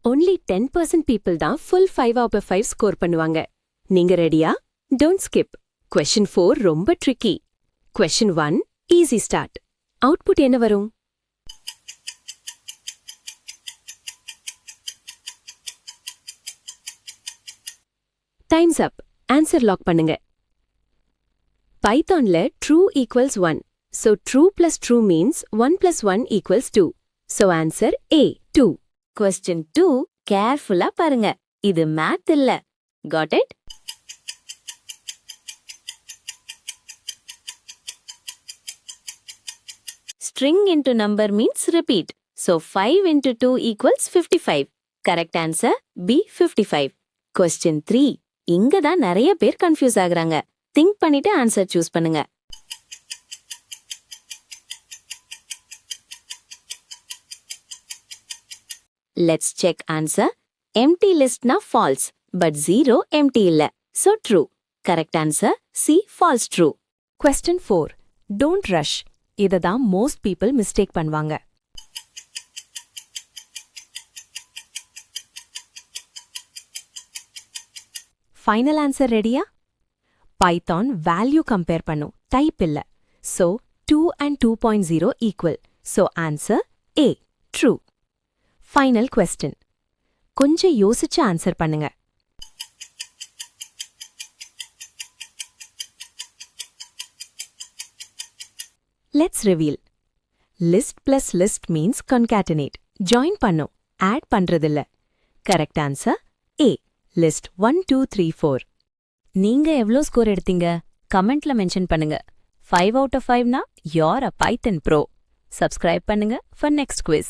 only 10% people தான் full 5 out of 5 score பண்ணுவாங்க. நீங்க ரெடியா? Don't skip. Question 4 ரொம்ப tricky. Question 1 easy start. Output என்ன வரும்? Time's up. Answer lock பண்ணுங்க. Pythonல true equals 1. So true plus true means 1 plus 1 equals 2. So answer A, 2. Question 2 carefully பாருங்க. இது math இல்ல. Got it? String into number means repeat. So 5 into 2 equals 55. Correct answer B, 55. Question 3 இங்க தான் நிறைய பேர் confuse ஆகுறாங்க. Think பண்ணிட்டு answer choose பண்ணுங்க. Let's check answer. Empty list na false, but 0 empty illa. So true. Correct answer C, false true. Question 4 don't rush. இததான் most people mistake பண்ணுவாங்க. Final answer readyயா? Python value compare பண்ணு, type இல்ல. So 2 and 2.0 equal. So answer A, true. Final question. கொஞ்சம் யோசிச்சு answer பண்ணுங்க. Let's reveal. List plus list means concatenate. Join பண்ணு, add பண்றதில்ல. Correct answer A, list 1, 2, 3, 4. நீங்க எவ்ளோ ஸ்கோர் எடுத்தீங்க? கமெண்ட்ல மென்ஷன் பண்ணுங்க. 5 out of 5 னா you're a Python pro. Subscribe பண்ணுங்க for next quiz.